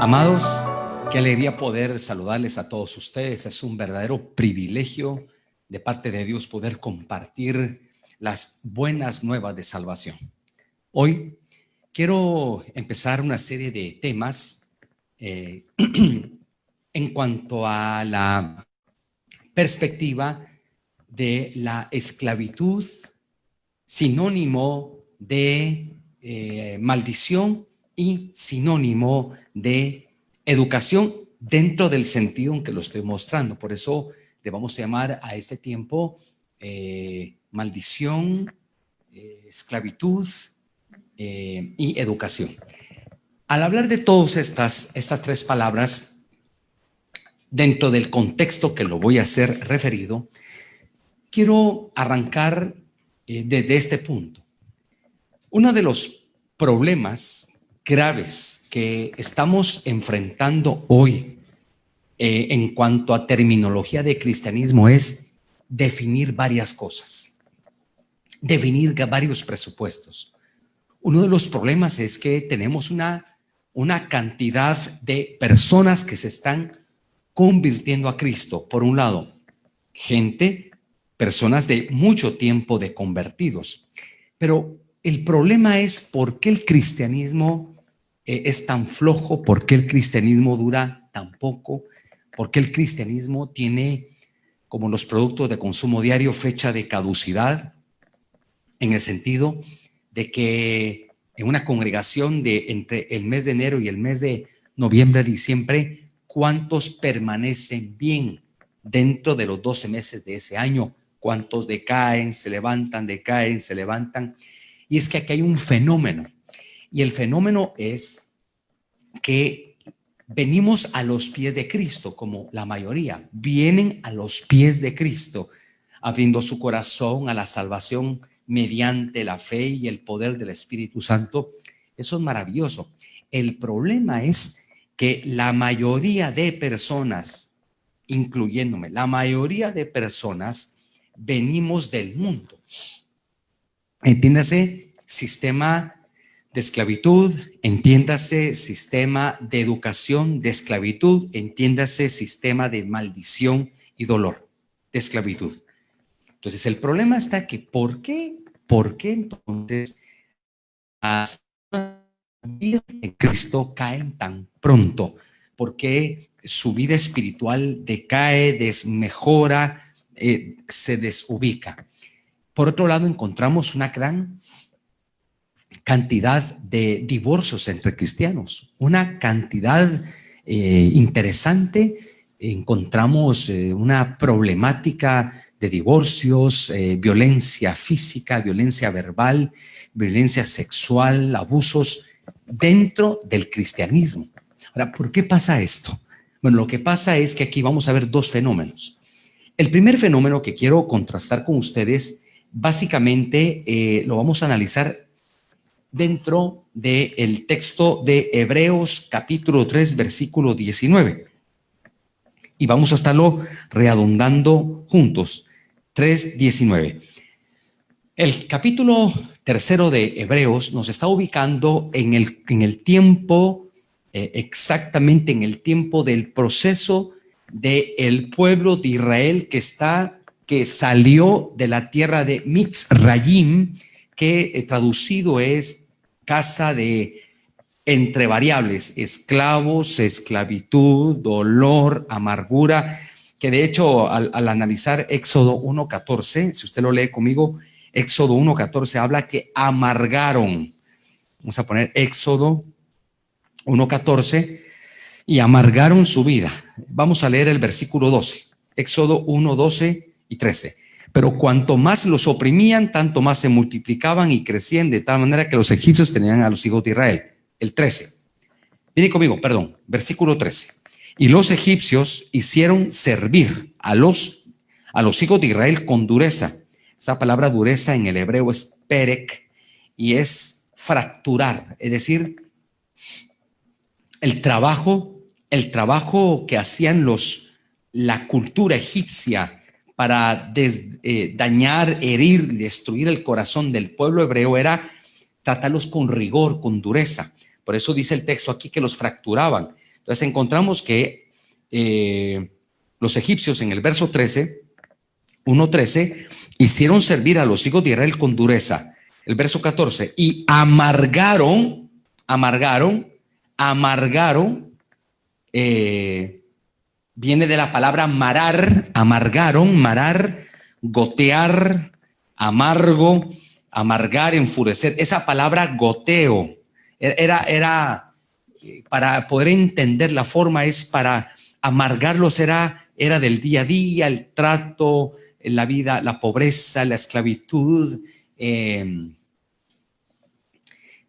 Amados, qué alegría poder saludarles a todos ustedes. Es un verdadero privilegio de parte de Dios poder compartir las buenas nuevas de salvación. Hoy quiero empezar una serie de temas en cuanto a la perspectiva de la esclavitud, sinónimo de maldición y sinónimo de educación dentro del sentido en que lo estoy mostrando. Por eso le vamos a llamar a este tiempo maldición, esclavitud y educación. Al hablar de todas estas tres palabras, dentro del contexto que lo voy a hacer referido, quiero arrancar desde este punto. Uno de los problemas graves que estamos enfrentando hoy en cuanto a terminología de cristianismo es definir varias cosas, definir varios presupuestos. Uno de los problemas es que tenemos una cantidad de personas que se están convirtiendo a Cristo. Por un lado, personas de mucho tiempo de convertidos. Pero el problema es por qué el cristianismo es tan flojo, por qué el cristianismo dura tan poco, por qué el cristianismo tiene, como los productos de consumo diario, fecha de caducidad, en el sentido de que en una congregación de entre el mes de enero y el mes de noviembre, diciembre, ¿cuántos permanecen bien dentro de los 12 meses de ese año? ¿Cuántos decaen, se levantan, decaen, se levantan? Y es que aquí hay un fenómeno, y el fenómeno es que venimos a los pies de Cristo, como la mayoría vienen a los pies de Cristo, abriendo su corazón a la salvación mediante la fe y el poder del Espíritu Santo. Eso es maravilloso. El problema es que la mayoría de personas, incluyéndome, la mayoría de personas venimos del mundo. Entiéndase sistema de esclavitud, entiéndase sistema de educación de esclavitud, entiéndase sistema de maldición y dolor de esclavitud. Entonces el problema está que ¿por qué entonces las vidas de Cristo caen tan pronto? ¿Por qué su vida espiritual decae, desmejora, se desubica? Por otro lado, encontramos una gran cantidad de divorcios entre cristianos, una cantidad interesante. Encontramos una problemática de divorcios, violencia física, violencia verbal, violencia sexual, abusos dentro del cristianismo. Ahora, ¿por qué pasa esto? Bueno, lo que pasa es que aquí vamos a ver dos fenómenos. El primer fenómeno que quiero contrastar con ustedes, básicamente lo vamos a analizar dentro del texto de Hebreos capítulo 3, versículo 19. Y vamos a estarlo redundando juntos. 3:19. El capítulo tercero de Hebreos nos está ubicando en el tiempo, exactamente en el tiempo del proceso del pueblo de Israel que salió de la tierra de Mitzrayim, que traducido es casa de entre variables, esclavos, esclavitud, dolor, amargura, que de hecho al analizar Éxodo 1:14, si usted lo lee conmigo, Éxodo 1:14 habla que amargaron. Vamos a poner Éxodo 1:14 y amargaron su vida. Vamos a leer el versículo 12, Éxodo 1:12 y 13. Pero cuanto más los oprimían, tanto más se multiplicaban y crecían, de tal manera que los egipcios tenían a los hijos de Israel. El 13. Viene conmigo, perdón, versículo 13. Y los egipcios hicieron servir a los hijos de Israel con dureza. Esa palabra dureza en el hebreo es perek y es fracturar, es decir, el trabajo que hacían la cultura egipcia para dañar, herir y destruir el corazón del pueblo hebreo era tratarlos con rigor, con dureza. Por eso dice el texto aquí que los fracturaban. Entonces encontramos que los egipcios en el verso 13, 1:13, hicieron servir a los hijos de Israel con dureza. El verso 14, y amargaron, viene de la palabra marar, amargaron, marar, gotear, amargo, amargar, enfurecer. Esa palabra goteo era para poder entender la forma, es para amargarlos, era del día a día, el trato, la vida, la pobreza, la esclavitud,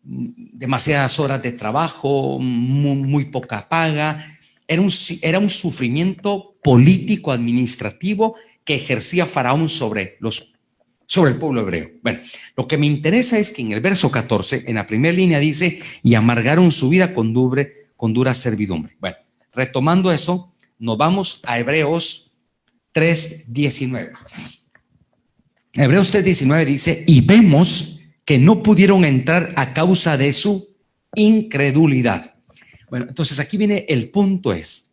demasiadas horas de trabajo, muy poca paga. Era un sufrimiento político, administrativo que ejercía Faraón sobre el pueblo hebreo. Bueno, lo que me interesa es que en el verso 14, en la primera línea dice, y amargaron su vida con dura servidumbre. Bueno, retomando eso, nos vamos a Hebreos 3:19. Hebreos 3:19 dice, y vemos que no pudieron entrar a causa de su incredulidad. Bueno, entonces aquí viene el punto, es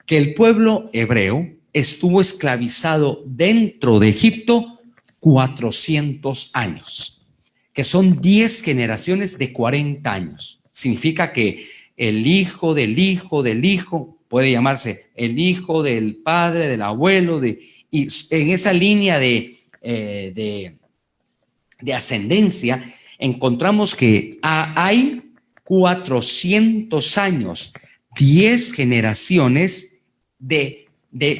que el pueblo hebreo estuvo esclavizado dentro de Egipto 400 años, que son 10 generaciones de 40 años. Significa que el hijo del hijo del hijo puede llamarse el hijo del padre, del abuelo, y en esa línea de ascendencia encontramos que hay 400 años, 10 generaciones de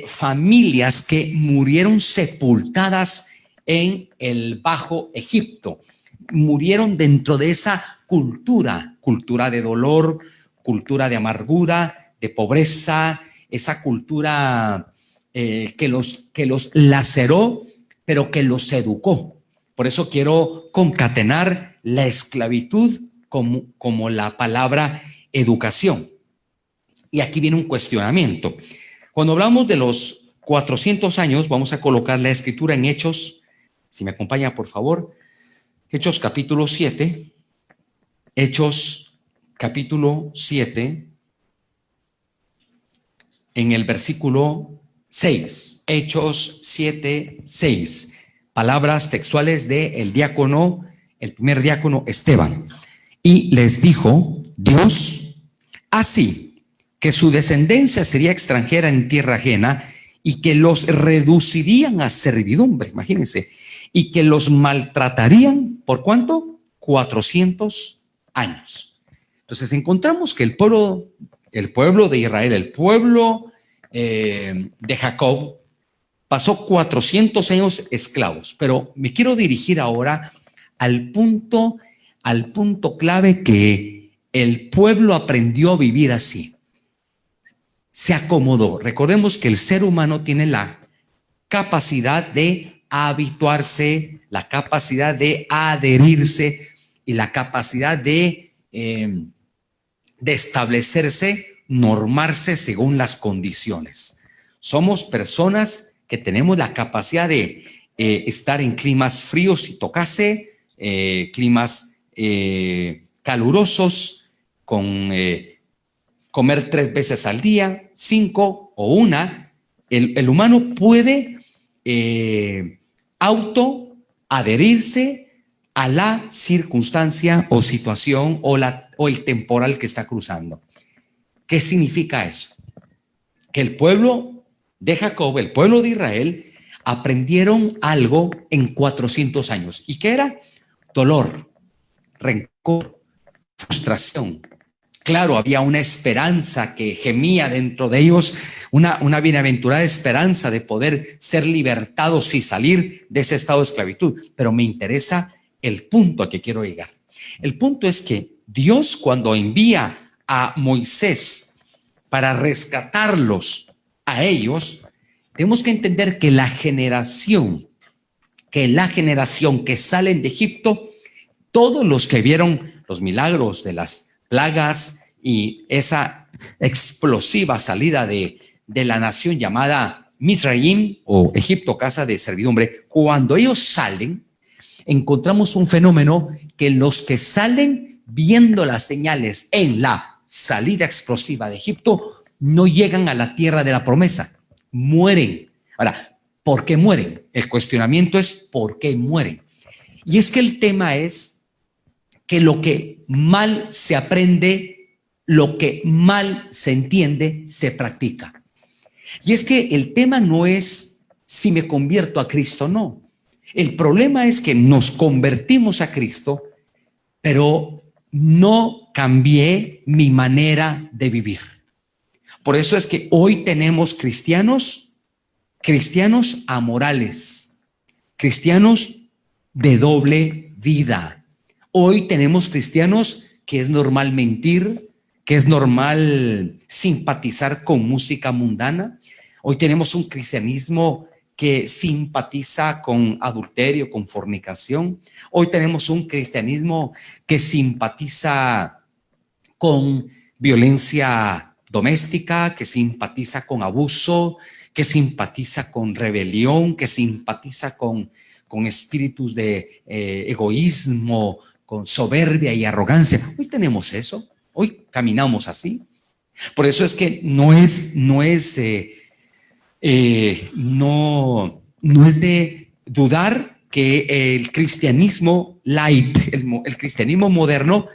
familias que murieron sepultadas en el Bajo Egipto, murieron dentro de esa cultura de dolor, cultura de amargura, de pobreza, esa cultura que los laceró, pero que los educó. Por eso quiero concatenar la esclavitud como la palabra educación. Y aquí viene un cuestionamiento. Cuando hablamos de los 400 años, vamos a colocar la escritura en Hechos. Si me acompaña, por favor. Hechos capítulo 7. Hechos capítulo 7. En el versículo 6. Hechos 7:6. Palabras textuales del diácono, el primer diácono Esteban. Y les dijo Dios, así que su descendencia sería extranjera en tierra ajena y que los reducirían a servidumbre, imagínense, y que los maltratarían, ¿por cuánto? 400 años. Entonces encontramos que el pueblo de Israel, el pueblo de Jacob, pasó 400 años esclavos, pero me quiero dirigir ahora al punto clave, que el pueblo aprendió a vivir así. Se acomodó. Recordemos que el ser humano tiene la capacidad de habituarse, la capacidad de adherirse y la capacidad de establecerse, normarse según las condiciones. Somos personas que tenemos la capacidad de estar en climas fríos y tocase, climas calurosos, con comer 3 veces al día, 5 o 1. El humano puede autoadherirse a la circunstancia o situación o el temporal que está cruzando. ¿Qué significa eso? Que el pueblo de Jacob, el pueblo de Israel, aprendieron algo en 400 años. ¿Y qué era? Dolor, rencor, frustración. Claro, había una esperanza que gemía dentro de ellos, una bienaventurada esperanza de poder ser libertados y salir de ese estado de esclavitud. Pero me interesa el punto a que quiero llegar. El punto es que Dios, cuando envía a Moisés para rescatarlos a ellos, tenemos que entender que la generación que salen de Egipto, todos los que vieron los milagros de las plagas y esa explosiva salida de la nación llamada Mizraim o Egipto, casa de servidumbre, cuando ellos salen, encontramos un fenómeno que los que salen viendo las señales en la salida explosiva de Egipto no llegan a la tierra de la promesa, mueren. Ahora, ¿por qué mueren? El cuestionamiento es ¿por qué mueren? Y es que el tema es que lo que mal se aprende, lo que mal se entiende, se practica. Y es que el tema no es si me convierto a Cristo o no. El problema es que nos convertimos a Cristo, pero no cambié mi manera de vivir. Por eso es que hoy tenemos cristianos amorales, cristianos de doble vida. Hoy tenemos cristianos que es normal mentir, que es normal simpatizar con música mundana. Hoy tenemos un cristianismo que simpatiza con adulterio, con fornicación. Hoy tenemos un cristianismo que simpatiza con violencia doméstica, que simpatiza con abuso, que simpatiza con rebelión, que simpatiza con espíritus de egoísmo, con soberbia y arrogancia. Hoy tenemos eso, hoy caminamos así. Por eso es que no es de dudar que el cristianismo light, el cristianismo moderno,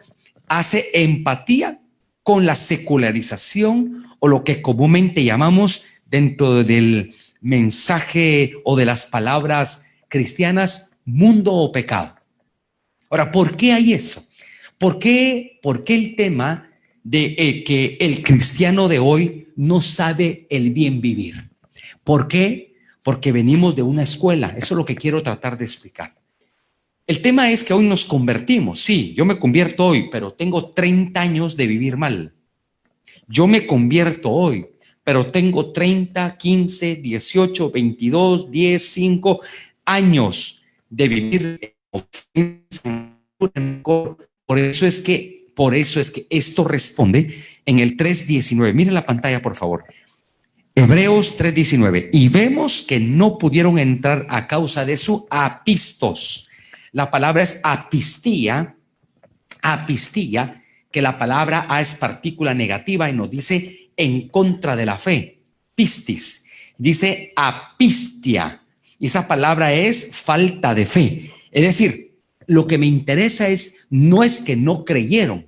hace empatía con la secularización o lo que comúnmente llamamos dentro del mensaje o de las palabras cristianas, mundo o pecado. Ahora, ¿por qué hay eso? ¿Por qué el tema de que el cristiano de hoy no sabe el bien vivir? ¿Por qué? Porque venimos de una escuela. Eso es lo que quiero tratar de explicar. El tema es que hoy nos convertimos. Sí, yo me convierto hoy, pero tengo 30 años de vivir mal. Yo me convierto hoy, pero tengo 30, 15, 18, 22, 10, 5 años de vivir. Por eso es que esto responde en el 3:19. Miren la pantalla, por favor. Hebreos 3:19. Y vemos que no pudieron entrar a causa de su apistos. La palabra es apistía, que la palabra a es partícula negativa y nos dice en contra de la fe. Pistis. Dice apistia. Y esa palabra es falta de fe. Es decir, lo que me interesa no es que no creyeron,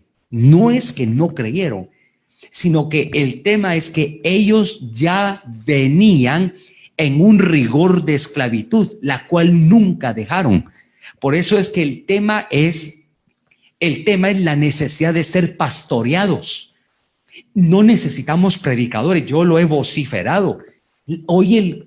sino que el tema es que ellos ya venían en un rigor de esclavitud, la cual nunca dejaron. Por eso es que el tema es la necesidad de ser pastoreados. No necesitamos predicadores, yo lo he vociferado. Hoy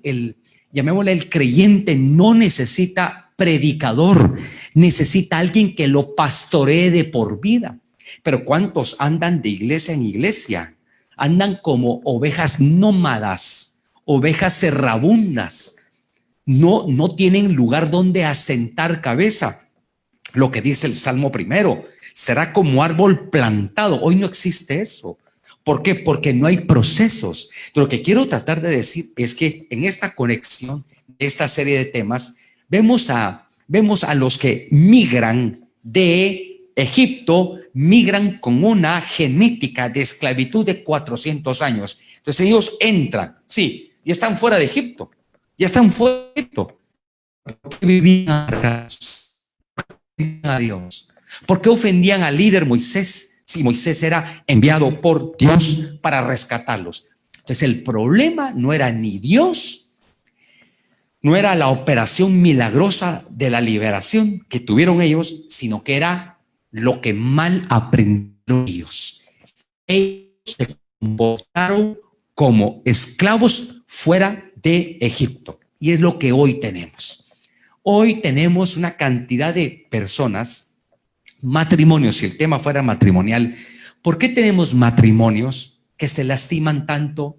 llamémosle el creyente no necesita predicador, necesita alguien que lo pastoree de por vida. Pero ¿cuántos andan de iglesia en iglesia? Andan como ovejas nómadas, ovejas errabundas. No tienen lugar donde asentar cabeza. Lo que dice el Salmo primero, será como árbol plantado. Hoy no existe eso. ¿Por qué? Porque no hay procesos. Lo que quiero tratar de decir es que en esta conexión, esta serie de temas, vemos a los que migran de Egipto, migran con una genética de esclavitud de 400 años. Entonces ellos entran, sí, y están fuera de Egipto. ¿Por qué vivían a Dios? ¿Por qué ofendían al líder Moisés? Si Moisés era enviado por Dios para rescatarlos. Entonces el problema no era ni Dios, no era la operación milagrosa de la liberación que tuvieron ellos, sino que era lo que mal aprendieron ellos. Ellos se comportaron como esclavos fuera de Egipto. Y es lo que hoy tenemos. Hoy tenemos una cantidad de personas, matrimonios, si el tema fuera matrimonial, ¿por qué tenemos matrimonios que se lastiman tanto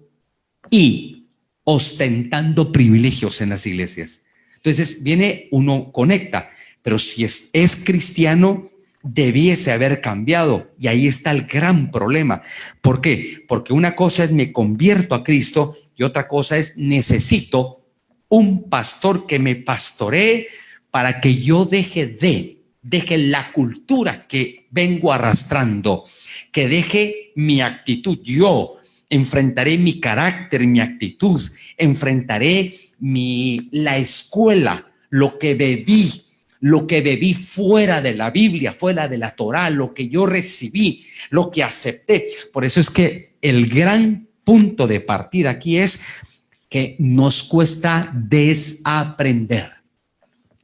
y ostentando privilegios en las iglesias? Entonces viene, uno conecta, pero si es cristiano, debiese haber cambiado. Y ahí está el gran problema. ¿Por qué? Porque una cosa es me convierto a Cristo y otra cosa es necesito un pastor que me pastoree para que yo deje la cultura que vengo arrastrando, que deje mi actitud. Yo enfrentaré mi carácter, mi actitud, enfrentaré la escuela, lo que bebí fuera de la Biblia, fuera de la Torá, lo que yo recibí, lo que acepté. Por eso es que el gran punto de partida aquí es que nos cuesta desaprender.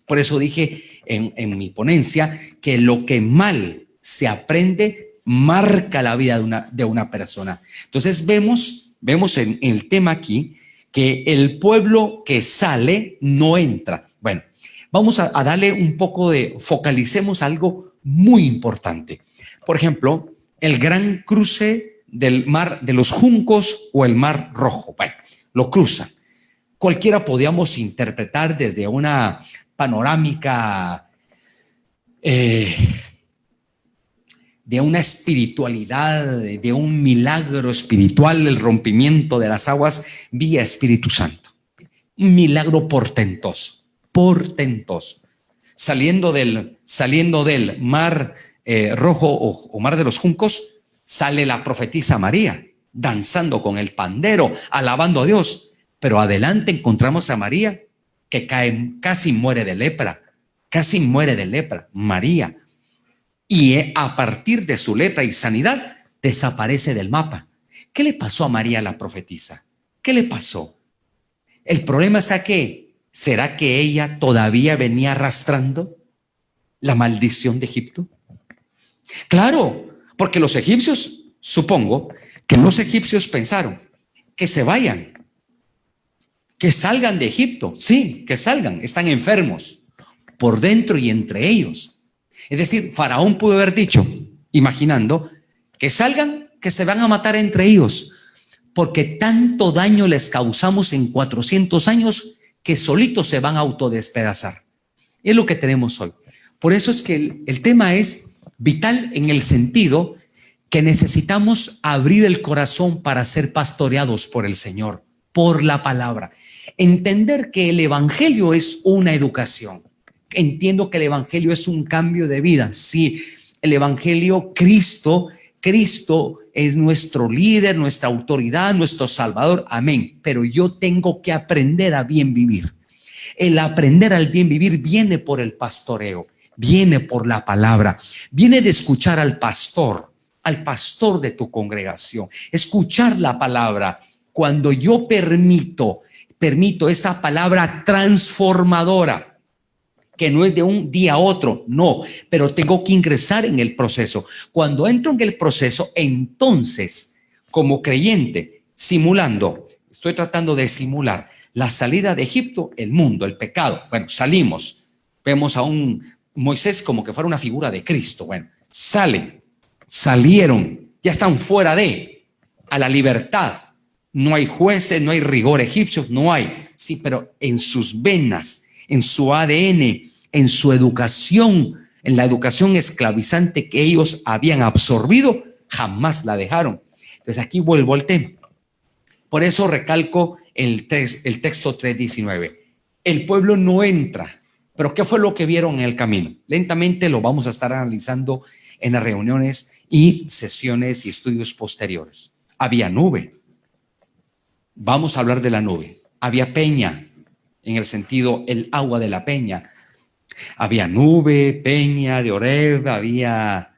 Por eso dije en mi ponencia que lo que mal se aprende marca la vida de una persona. Entonces vemos en el tema aquí que el pueblo que sale no entra. Bueno, vamos a darle un poco focalicemos algo muy importante. Por ejemplo, el gran cruce del mar de los Juncos o el Mar Rojo. Bueno, lo cruzan. Cualquiera podíamos interpretar desde una panorámica de una espiritualidad, de un milagro espiritual, el rompimiento de las aguas vía Espíritu Santo. Un milagro portentoso. Saliendo del Mar Rojo o Mar de los Juncos, sale la profetisa María, danzando con el pandero, alabando a Dios. Pero adelante encontramos a María, que casi muere de lepra, María. Y a partir de su lepra y sanidad, desaparece del mapa. ¿Qué le pasó a María la profetisa? ¿Qué le pasó? El problema está que, ¿será que ella todavía venía arrastrando la maldición de Egipto? Claro, porque los egipcios, supongo que los egipcios pensaron que se vayan, que salgan de Egipto. Sí, que salgan, están enfermos por dentro y entre ellos. Es decir, Faraón pudo haber dicho, imaginando, que salgan, que se van a matar entre ellos, porque tanto daño les causamos en 400 años que solitos se van a autodespedazar. Es lo que tenemos hoy. Por eso es que el tema es vital en el sentido que necesitamos abrir el corazón para ser pastoreados por el Señor, por la palabra. Entender que el evangelio es una educación. Entiendo que el evangelio es un cambio de vida. Sí, el evangelio, Cristo es nuestro líder, nuestra autoridad, nuestro salvador. Amén. Pero yo tengo que aprender a bien vivir. El aprender al bien vivir viene por el pastoreo, viene por la palabra, viene de escuchar al pastor de tu congregación, escuchar la palabra. Cuando yo permito esa palabra transformadora, que no es de un día a otro, no, pero tengo que ingresar en el proceso. Cuando entro en el proceso, entonces, como creyente, estoy tratando de simular la salida de Egipto, el mundo, el pecado. Bueno, salimos, vemos a un Moisés como que fuera una figura de Cristo. Bueno, salieron, ya están fuera a la libertad. No hay jueces, no hay rigor egipcio, no hay. Sí, pero en sus venas, en su ADN, en su educación, en la educación esclavizante que ellos habían absorbido, jamás la dejaron. Entonces aquí vuelvo al tema. Por eso recalco el texto 3:19. El pueblo no entra. Pero ¿qué fue lo que vieron en el camino? Lentamente lo vamos a estar analizando en las reuniones y sesiones y estudios posteriores. Había nube. Vamos a hablar de la nube. Había peña, en el sentido el agua de la peña. Había nube, peña de Oreb, había...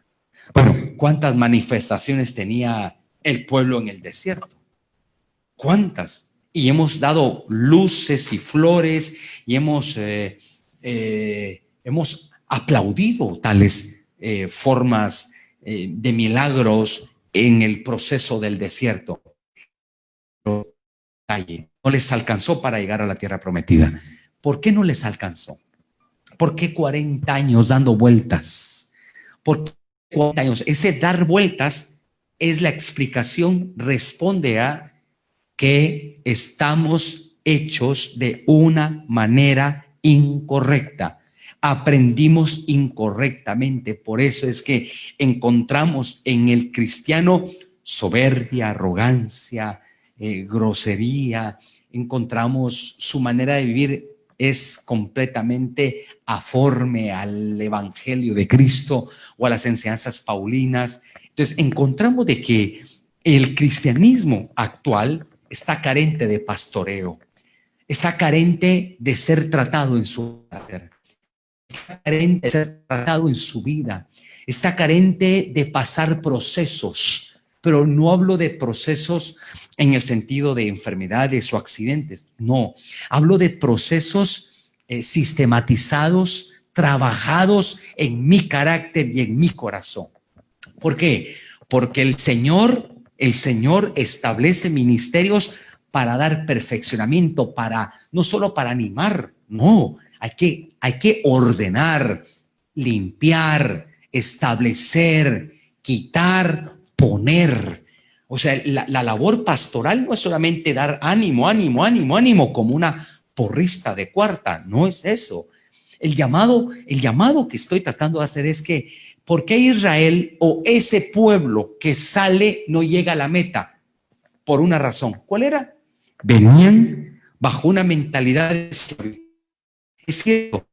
Bueno, ¿cuántas manifestaciones tenía el pueblo en el desierto? ¿Cuántas? Y hemos dado luces y flores y hemos aplaudido tales formas de milagros en el proceso del desierto. No les alcanzó para llegar a la tierra prometida. ¿Por qué no les alcanzó? ¿Por qué 40 años dando vueltas? ¿Por qué 40 años? Ese dar vueltas es la explicación, responde a que estamos hechos de una manera incorrecta. Aprendimos incorrectamente. Por eso es que encontramos en el cristiano soberbia, arrogancia, grosería. Encontramos su manera de vivir es completamente aforme al evangelio de Cristo o a las enseñanzas paulinas. Entonces encontramos de que El cristianismo actual está carente de pastoreo, está carente de ser tratado en su carácter, está carente de ser tratado en su vida, está carente de pasar procesos, pero no hablo de procesos en el sentido de enfermedades o accidentes, no, hablo de procesos sistematizados, trabajados en mi carácter y en mi corazón. ¿Por qué? Porque el Señor establece ministerios para dar perfeccionamiento, no solo para animar, no, hay que ordenar, limpiar, establecer, quitar, poner. O sea, la labor pastoral no es solamente dar ánimo, ánimo, ánimo, ánimo, como una porrista de cuarta, no es eso. El llamado que estoy tratando de hacer es que ¿por qué Israel o ese pueblo que sale no llega a la meta? Por una razón. ¿Cuál era? Venían bajo una mentalidad de esclavitud. Es cierto,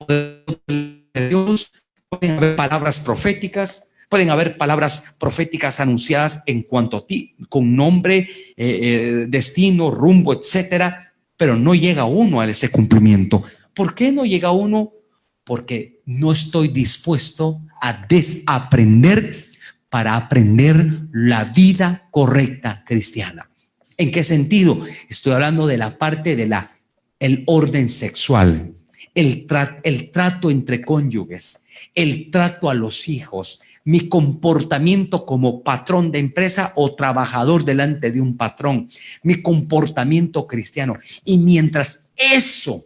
Dios, pueden haber palabras proféticas, pueden haber palabras proféticas anunciadas en cuanto a ti, con nombre, destino, rumbo, etcétera, pero no llega uno a ese cumplimiento. ¿Por qué no llega uno? Porque no estoy dispuesto a desaprender para aprender la vida correcta cristiana. ¿En qué sentido? Estoy hablando de la parte de el orden sexual, el trato entre cónyuges, el trato a los hijos, mi comportamiento como patrón de empresa o trabajador delante de un patrón, mi comportamiento cristiano. Y mientras eso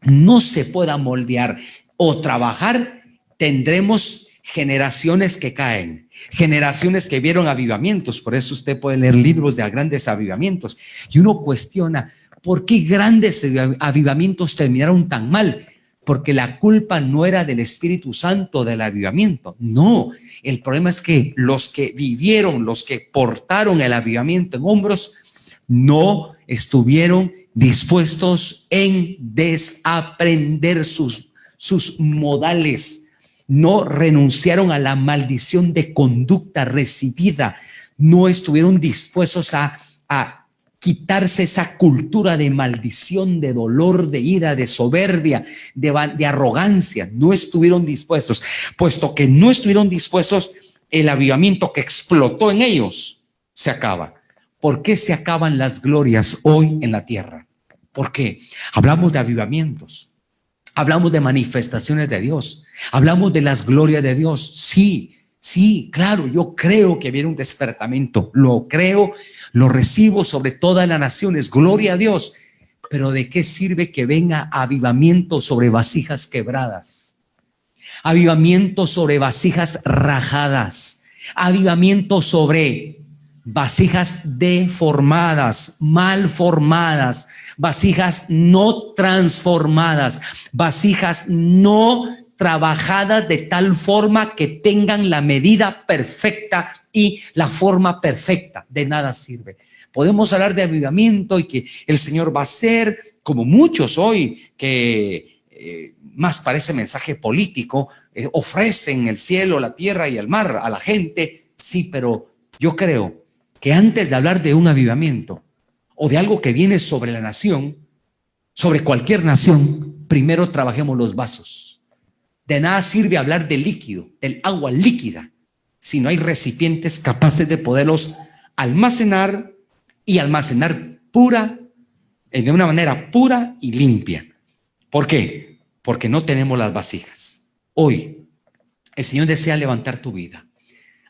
no se pueda moldear o trabajar, tendremos generaciones que caen, generaciones que vieron avivamientos. Por eso usted puede leer libros de grandes avivamientos y uno cuestiona por qué grandes avivamientos terminaron tan mal. Porque la culpa no era del Espíritu Santo del avivamiento, no, el problema es que los que vivieron, los que portaron el avivamiento en hombros, no estuvieron dispuestos en desaprender sus modales, no renunciaron a la maldición de conducta recibida, no estuvieron dispuestos a quitarse esa cultura de maldición, de dolor, de ira, de soberbia, de arrogancia. No estuvieron dispuestos. Puesto que no estuvieron dispuestos, el avivamiento que explotó en ellos se acaba. ¿Por qué se acaban las glorias hoy en la tierra? ¿Por qué? Hablamos de avivamientos, hablamos de manifestaciones de Dios, hablamos de las glorias de Dios. Sí, claro, yo creo que viene un despertamiento, lo creo, lo recibo sobre todas las naciones, gloria a Dios. Pero ¿de qué sirve que venga avivamiento sobre vasijas quebradas? Avivamiento sobre vasijas rajadas, avivamiento sobre vasijas deformadas, mal formadas, vasijas no transformadas, vasijas no trabajadas de tal forma que tengan la medida perfecta y la forma perfecta. De nada sirve. Podemos hablar de avivamiento y que el Señor va a hacer, como muchos hoy que más parece mensaje político, ofrecen el cielo, la tierra y el mar a la gente. Sí, pero yo creo que antes de hablar de un avivamiento o de algo que viene sobre la nación, sobre cualquier nación, primero trabajemos los vasos. De nada sirve hablar del líquido, del agua líquida, si no hay recipientes capaces de poderlos almacenar y almacenar de una manera pura y limpia. ¿Por qué? Porque no tenemos las vasijas. Hoy el Señor desea levantar tu vida.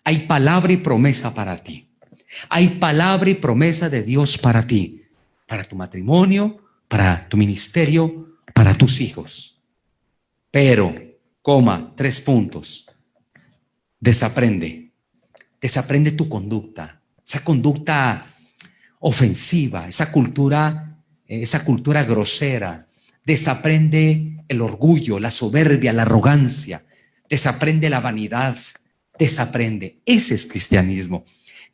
Hay palabra y promesa para ti. Hay palabra y promesa de Dios para ti, para tu matrimonio, para tu ministerio, para tus hijos. Pero, 3 puntos. Desaprende tu conducta, esa conducta ofensiva, esa cultura grosera. Desaprende el orgullo, la soberbia, la arrogancia. Desaprende la vanidad. Desaprende. Ese es cristianismo.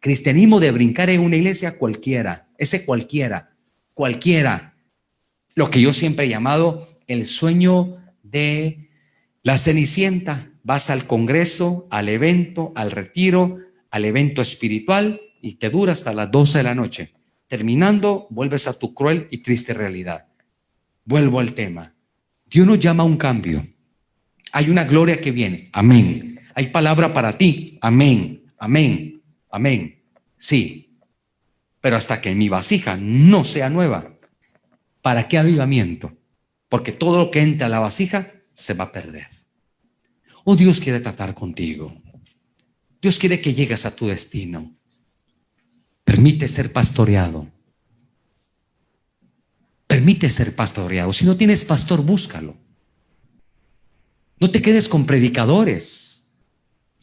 Cristianismo de brincar en una iglesia cualquiera, ese cualquiera, lo que yo siempre he llamado el sueño de la Cenicienta. Vas al congreso, al evento, al retiro, al evento espiritual y te dura hasta las 12 de la noche. Terminando, vuelves a tu cruel y triste realidad. Vuelvo al tema. Dios nos llama a un cambio. Hay una gloria que viene. Amén. Hay palabra para ti. Amén. Amén. Amén. Sí. Pero hasta que mi vasija no sea nueva, ¿para qué avivamiento? Porque todo lo que entra a la vasija se va a perder. Oh, Dios quiere tratar contigo. Dios quiere que llegues a tu destino. Permite ser pastoreado. Permite ser pastoreado. Si no tienes pastor, búscalo. No te quedes con predicadores.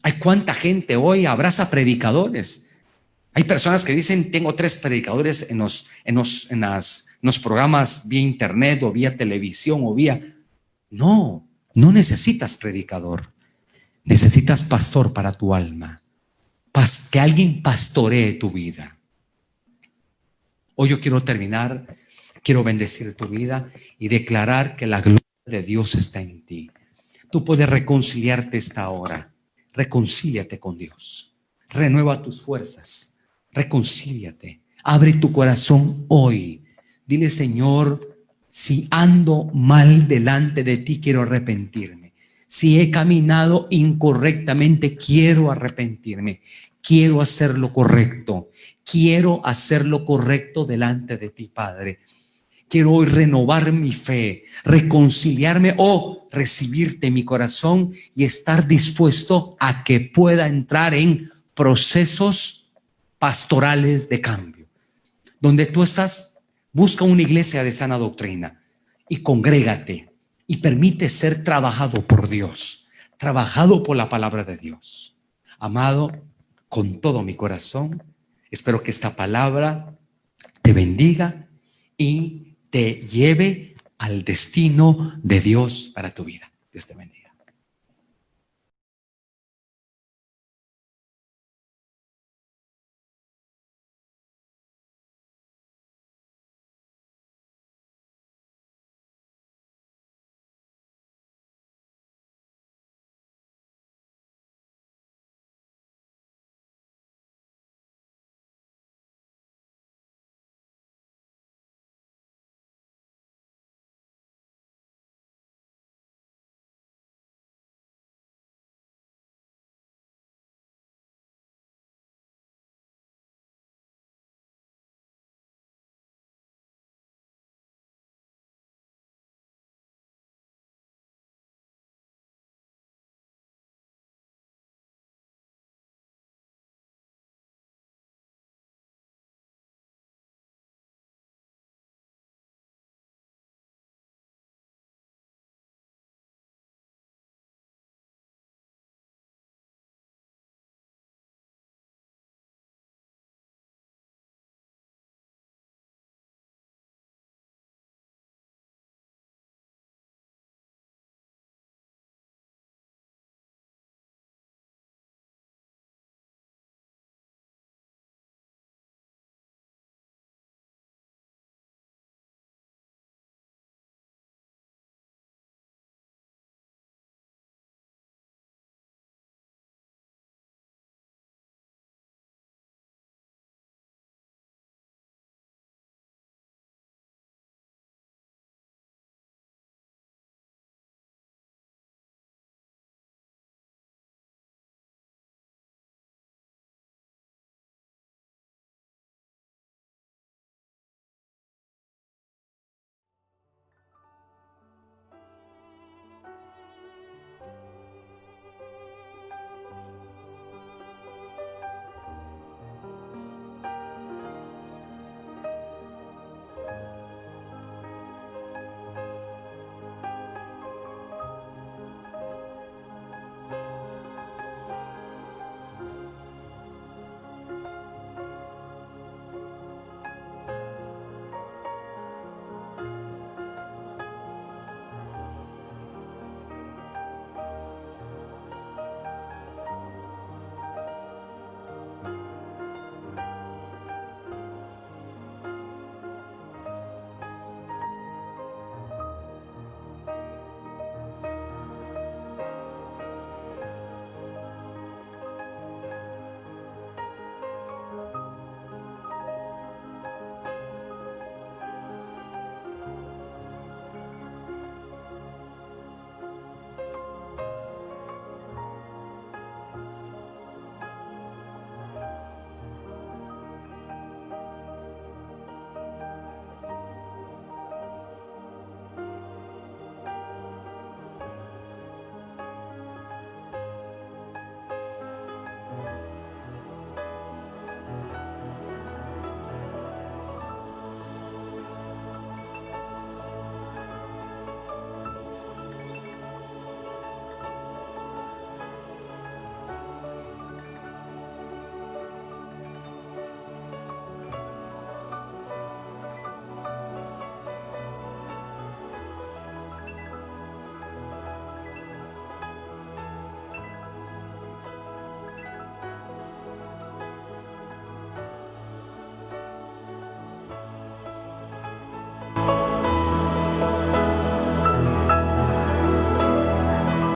Hay cuánta gente hoy abraza predicadores. Hay personas que dicen, tengo 3 predicadores en los programas vía internet o vía televisión o vía... No, no necesitas predicador. Necesitas pastor para tu alma. Que alguien pastoree tu vida. Hoy yo quiero terminar, quiero bendecir tu vida y declarar que la gloria de Dios está en ti. Tú puedes reconciliarte esta hora. Reconcíliate con Dios. Renueva tus fuerzas. Reconcíliate. Abre tu corazón hoy. Dile, Señor, si ando mal delante de ti, quiero arrepentirme. Si he caminado incorrectamente, quiero arrepentirme. Quiero hacer lo correcto. Quiero hacer lo correcto delante de ti, Padre. Quiero hoy renovar mi fe, reconciliarme o recibirte en mi corazón y estar dispuesto a que pueda entrar en procesos pastorales de cambio. Donde tú estás, busca una iglesia de sana doctrina y congrégate y permite ser trabajado por Dios, trabajado por la palabra de Dios. Amado, con todo mi corazón, espero que esta palabra te bendiga y te lleve al destino de Dios para tu vida. Dios te bendiga.